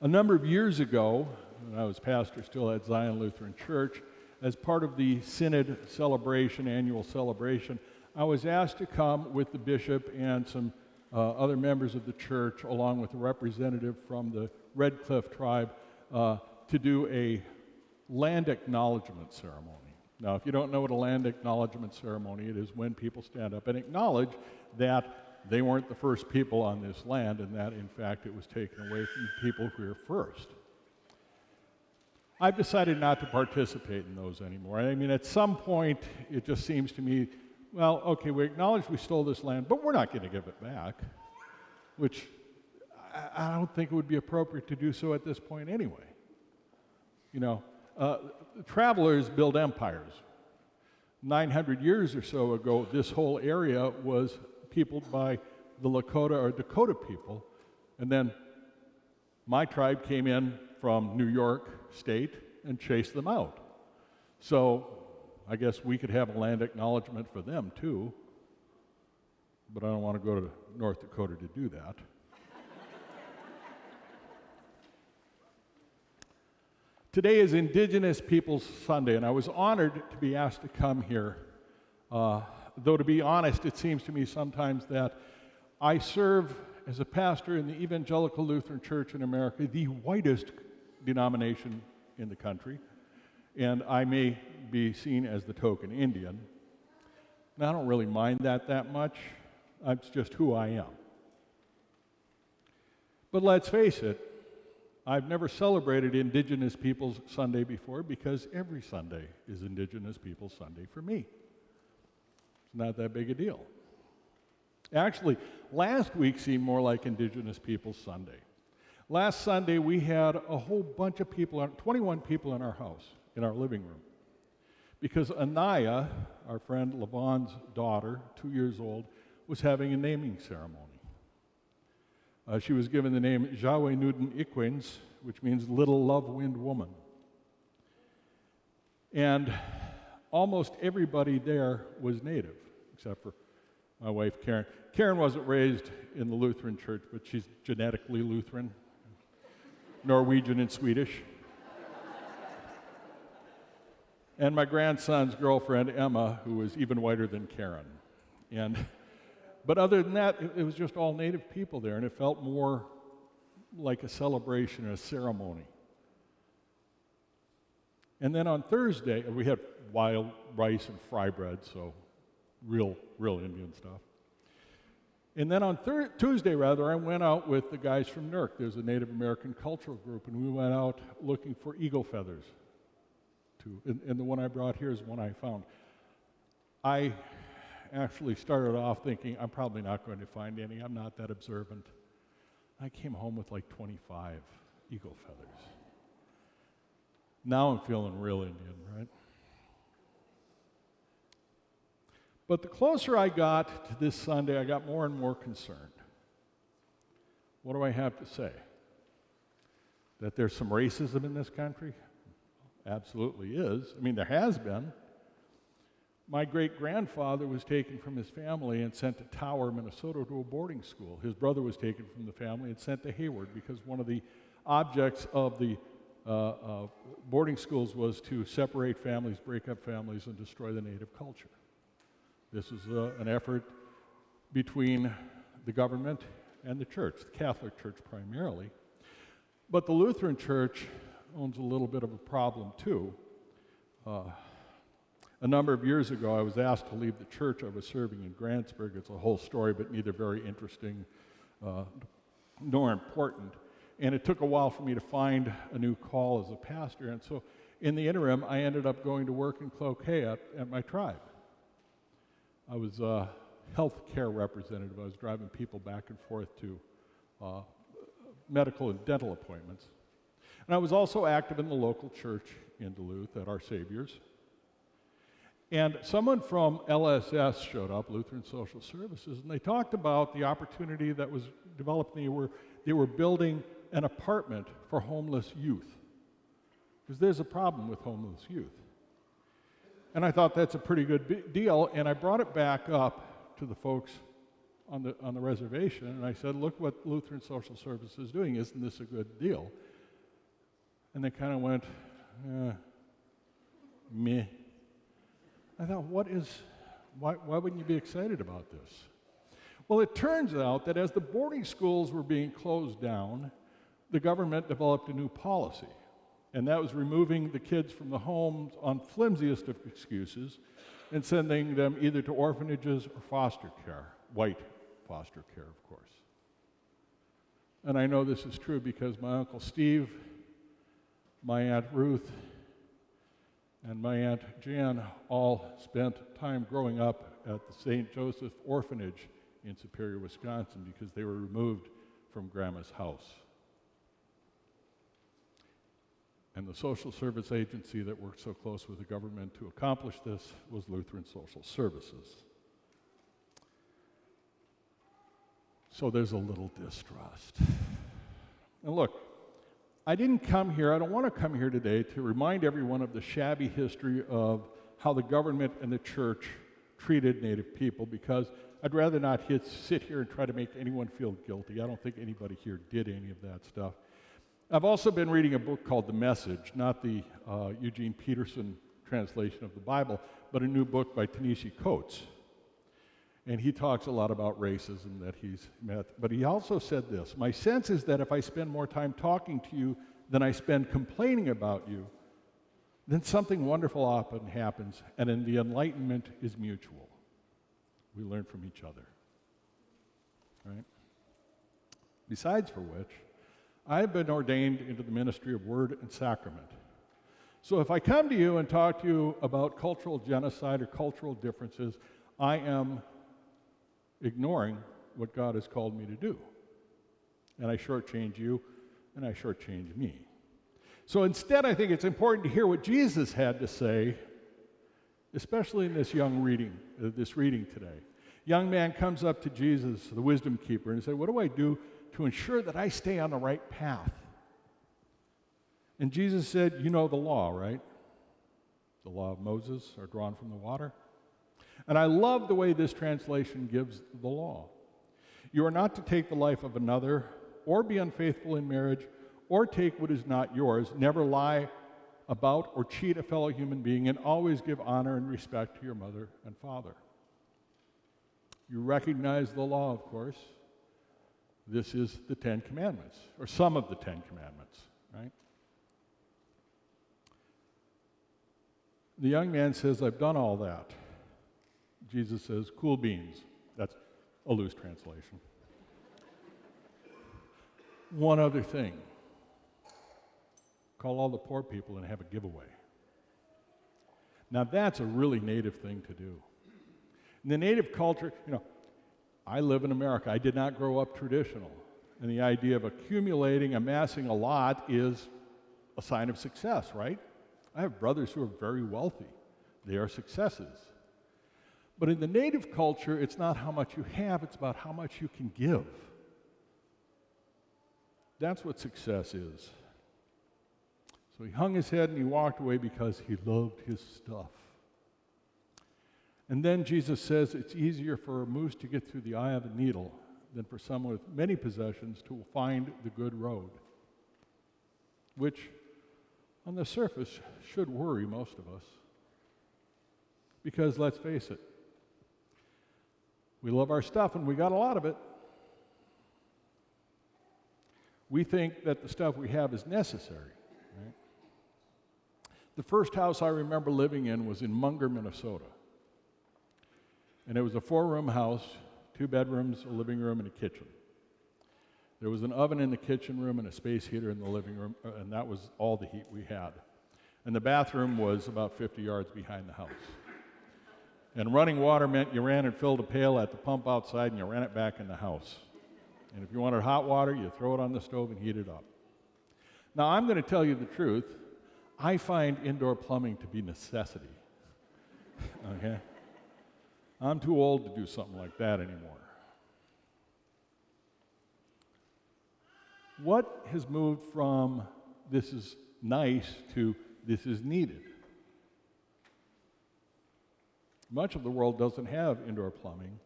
A number of years ago, when I was pastor still at Zion Lutheran Church, as part of the Synod celebration, annual celebration, I was asked to come with the bishop and some other members of the church, along with a representative from the Red Cliff tribe, to do a land acknowledgement ceremony. Now, if you don't know what a land acknowledgement ceremony is, it is when people stand up and acknowledge that they weren't the first people on this land, and that, in fact, it was taken away from the people who were first. I've decided not to participate in those anymore. I mean, at some point, it just seems to me, well, okay, we acknowledge we stole this land, but we're not going to give it back, which I don't think it would be appropriate to do so at this point anyway. You know, travelers build empires. 900 years or so ago, this whole area was peopled by the Lakota or Dakota people, and then my tribe came in from New York State and chased them out. So I guess we could have a land acknowledgement for them too, but I don't want to go to North Dakota to do that. Today is Indigenous Peoples Sunday, and I was honored to be asked to come here. Though to be honest, it seems to me sometimes that I serve as a pastor in the Evangelical Lutheran Church in America, the whitest denomination in the country, and I may be seen as the token Indian. And I don't really mind that much. That's just who I am. But let's face it, I've never celebrated Indigenous Peoples Sunday before because every Sunday is Indigenous Peoples Sunday for me. It's not that big a deal. Actually, last week seemed more like Indigenous Peoples Sunday. Last Sunday, we had a whole bunch of people, 21 people in our house, in our living room, because Anaya, our friend Lavon's daughter, 2 years old, was having a naming ceremony. She was given the name Jawe Nuden Ikwins, which means Little Love Wind Woman. And almost everybody there was native, except for my wife, Karen. Karen wasn't raised in the Lutheran church, but she's genetically Lutheran, Norwegian and Swedish. And my grandson's girlfriend, Emma, who was even whiter than Karen. But other than that, it was just all native people there, and it felt more like a celebration or a ceremony. And then on Thursday, we had wild rice and fry bread, so real Indian stuff. And then on Tuesday, I went out with the guys from NERC. There's a Native American cultural group, and we went out looking for eagle feathers. And the one I brought here is one I found. I actually started off thinking, I'm probably not going to find any. I'm not that observant. I came home with like 25 eagle feathers. Now I'm feeling real Indian, right? But the closer I got to this Sunday, I got more and more concerned. What do I have to say? That there's some racism in this country? Absolutely is. I mean, there has been. My great-grandfather was taken from his family and sent to Tower, Minnesota, to a boarding school. His brother was taken from the family and sent to Hayward because one of the objects of the boarding schools was to separate families, break up families, and destroy the native culture. This is an effort between the government and the church, the Catholic Church primarily. But the Lutheran Church owns a little bit of a problem, too. A number of years ago, I was asked to leave the church I was serving in Grantsburg. It's a whole story, but neither very interesting nor important. And it took a while for me to find a new call as a pastor. And so in the interim, I ended up going to work in Cloquet at my tribe. I was a health care representative. I was driving people back and forth to medical and dental appointments. And I was also active in the local church in Duluth at Our Savior's. And someone from LSS showed up, Lutheran Social Services, and they talked about the opportunity that was developed. They were building an apartment for homeless youth, because there's a problem with homeless youth. And I thought that's a pretty good deal, and I brought it back up to the folks on the reservation, and I said, look what Lutheran Social Services is doing. Isn't this a good deal? And they kind of went, meh. I thought, why wouldn't you be excited about this? Well, it turns out that as the boarding schools were being closed down, the government developed a new policy. And that was removing the kids from the homes on flimsiest of excuses and sending them either to orphanages or foster care, white foster care, of course. And I know this is true because my Uncle Steve, my Aunt Ruth, and my Aunt Jan all spent time growing up at the St. Joseph Orphanage in Superior, Wisconsin, because they were removed from Grandma's house. And the social service agency that worked so close with the government to accomplish this was Lutheran Social Services. So there's a little distrust. And look, I didn't come here, I don't want to come here today to remind everyone of the shabby history of how the government and the church treated Native people, because I'd rather not sit here and try to make anyone feel guilty. I don't think anybody here did any of that stuff. I've also been reading a book called The Message, not the Eugene Peterson translation of the Bible, but a new book by Ta-Nehisi Coates. And he talks a lot about racism that he's met. But he also said this: my sense is that if I spend more time talking to you than I spend complaining about you, then something wonderful often happens, and then the enlightenment is mutual. We learn from each other. Right? Besides for which, I've been ordained into the ministry of word and sacrament. So if I come to you and talk to you about cultural genocide or cultural differences, I am ignoring what God has called me to do. And I shortchange you, and I shortchange me. So instead, I think it's important to hear what Jesus had to say, especially in this reading today. Young man comes up to Jesus, the wisdom keeper, and said, "What do I do to ensure that I stay on the right path?" And Jesus said, "You know the law, right? The law of Moses are drawn from the water." And I love the way this translation gives the law. You are not to take the life of another, or be unfaithful in marriage, or take what is not yours. Never lie about or cheat a fellow human being, and always give honor and respect to your mother and father. You recognize the law, of course. This is the Ten Commandments, or some of the Ten Commandments, right? The young man says, "I've done all that." Jesus says, "Cool beans." That's a loose translation. One other thing. Call all the poor people and have a giveaway. Now that's a really native thing to do. In the native culture, I live in America. I did not grow up traditional. And the idea of accumulating, amassing a lot is a sign of success, right? I have brothers who are very wealthy. They are successes. But in the native culture, it's not how much you have, it's about how much you can give. That's what success is. So he hung his head and he walked away because he loved his stuff. And then Jesus says it's easier for a moose to get through the eye of a needle than for someone with many possessions to find the good road, which on the surface should worry most of us. Because let's face it, we love our stuff and we got a lot of it. We think that the stuff we have is necessary. Right? The first house I remember living in was in Munger, Minnesota. And it was a 4-room house, 2 bedrooms, a living room, and a kitchen. There was an oven in the kitchen room and a space heater in the living room, and that was all the heat we had. And the bathroom was about 50 yards behind the house. And running water meant you ran and filled a pail at the pump outside and you ran it back in the house. And if you wanted hot water, you throw it on the stove and heat it up. Now, I'm going to tell you the truth. I find indoor plumbing to be necessity. Okay? I'm too old to do something like that anymore. What has moved from this is nice to this is needed? Much of the world doesn't have indoor plumbing.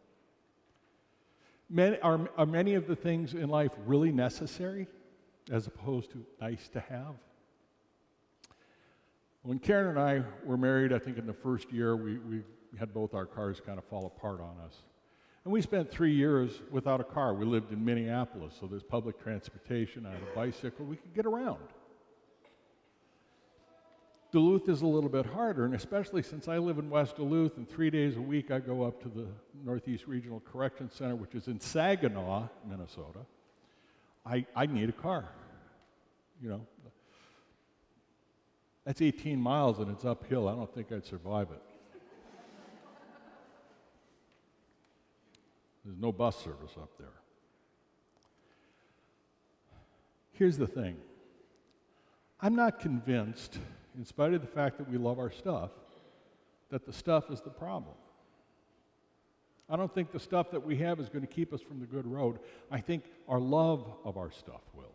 Are many of the things in life really necessary as opposed to nice to have? When Karen and I were married, I think in the first year, we had both our cars kind of fall apart on us. And we spent 3 years without a car. We lived in Minneapolis, so there's public transportation. I had a bicycle. We could get around. Duluth is a little bit harder, and especially since I live in West Duluth, and 3 days a week I go up to the Northeast Regional Correction Center, which is in Saginaw, Minnesota. I need a car. You know, that's 18 miles and it's uphill. I don't think I'd survive it. There's no bus service up there. Here's the thing. I'm not convinced, in spite of the fact that we love our stuff, that the stuff is the problem. I don't think the stuff that we have is going to keep us from the good road. I think our love of our stuff will.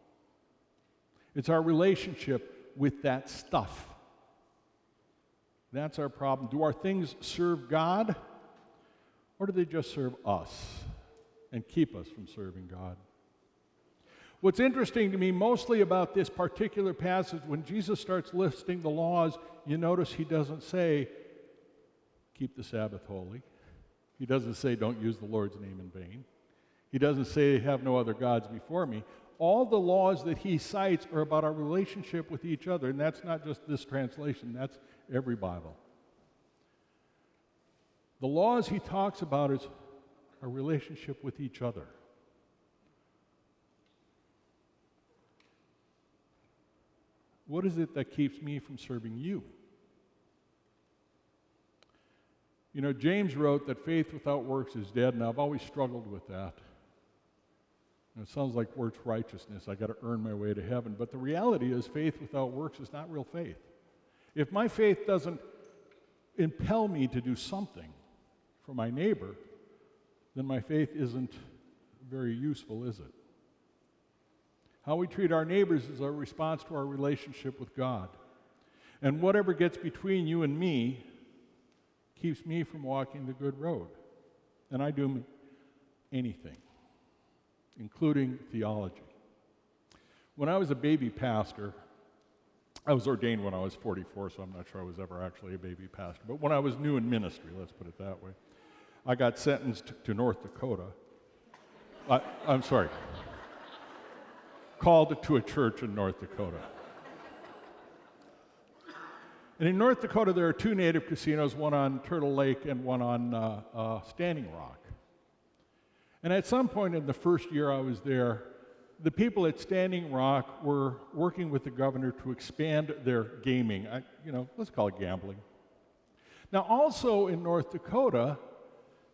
It's our relationship with that stuff. That's our problem. Do our things serve God, or do they just serve us and keep us from serving God? What's interesting to me mostly about this particular passage, when Jesus starts listing the laws, you notice he doesn't say, keep the Sabbath holy. He doesn't say, don't use the Lord's name in vain. He doesn't say, have no other gods before me. All the laws that he cites are about our relationship with each other, and that's not just this translation, that's every Bible. The laws he talks about is our relationship with each other. What is it that keeps me from serving you? You know, James wrote that faith without works is dead, and I've always struggled with that. And it sounds like works righteousness. I got to earn my way to heaven. But the reality is faith without works is not real faith. If my faith doesn't impel me to do something for my neighbor, then my faith isn't very useful, is it? How we treat our neighbors is a response to our relationship with God. And whatever gets between you and me keeps me from walking the good road. And I do anything, including theology. When I was a baby pastor, I was ordained when I was 44, so I'm not sure I was ever actually a baby pastor. But when I was new in ministry, let's put it that way, I got sentenced to North Dakota. I'm sorry. Called to a church in North Dakota. And in North Dakota, there are two native casinos, one on Turtle Lake and one on Standing Rock. And at some point in the first year I was there, the people at Standing Rock were working with the governor to expand their gaming. Let's call it gambling. Now, also in North Dakota,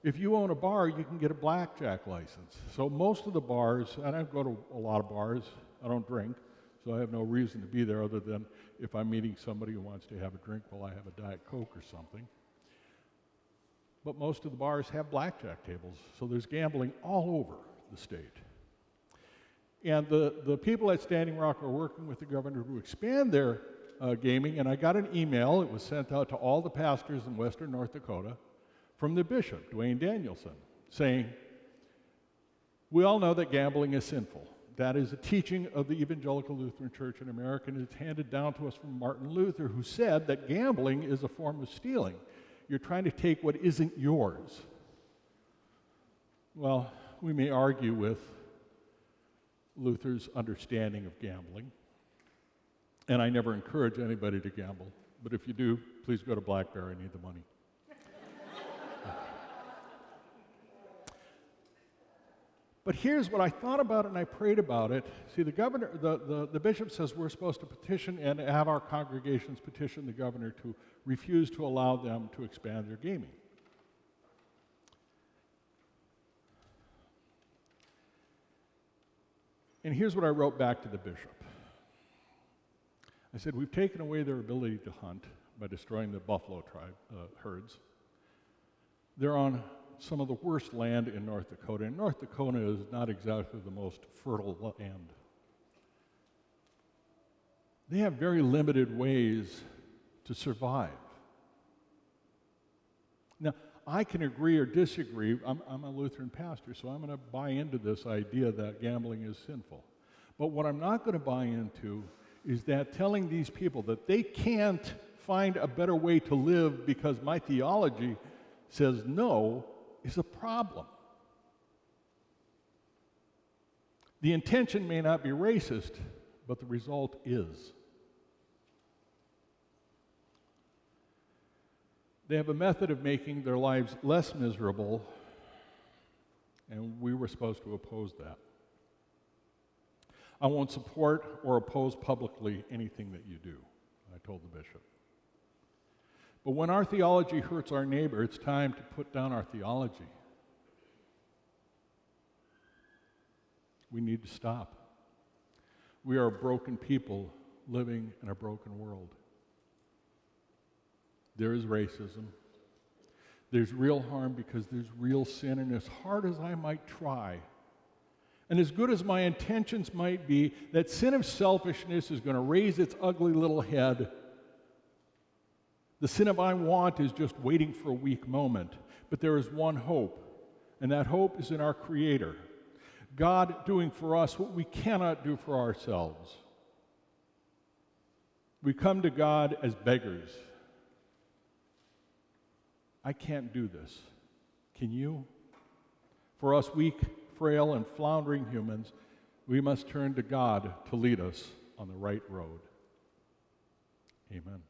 if you own a bar, you can get a blackjack license. So most of the bars, and I go to a lot of bars, I don't drink, so I have no reason to be there other than if I'm meeting somebody who wants to have a drink while I have a Diet Coke or something. But most of the bars have blackjack tables, so there's gambling all over the state. And the people at Standing Rock are working with the governor to expand their gaming, and I got an email, it was sent out to all the pastors in western North Dakota, from the bishop, Dwayne Danielson, saying, we all know that gambling is sinful. That is a teaching of the Evangelical Lutheran Church in America, and it's handed down to us from Martin Luther, who said that gambling is a form of stealing. You're trying to take what isn't yours. Well, we may argue with Luther's understanding of gambling, and I never encourage anybody to gamble, but if you do, please go to Blackberry, I need the money. But here's what I thought about it and I prayed about it. See, the governor, the bishop says we're supposed to petition and have our congregations petition the governor to refuse to allow them to expand their gaming. And here's what I wrote back to the bishop. I said, we've taken away their ability to hunt by destroying the buffalo tribe herds. They're on some of the worst land in North Dakota, and North Dakota is not exactly the most fertile land. They have very limited ways to survive. Now, I can agree or disagree. I'm a Lutheran pastor, so I'm going to buy into this idea that gambling is sinful. But what I'm not going to buy into is that telling these people that they can't find a better way to live because my theology says no is a problem. The intention may not be racist, but the result is. They have a method of making their lives less miserable, and we were supposed to oppose that. I won't support or oppose publicly anything that you do, I told the bishop. But when our theology hurts our neighbor, it's time to put down our theology. We need to stop. We are a broken people living in a broken world. There is racism. There's real harm because there's real sin, and as hard as I might try, and as good as my intentions might be, that sin of selfishness is going to raise its ugly little head. The sin of I want is just waiting for a weak moment. But there is one hope, and that hope is in our Creator. God doing for us what we cannot do for ourselves. We come to God as beggars. I can't do this. Can you? For us weak, frail, and floundering humans, we must turn to God to lead us on the right road. Amen.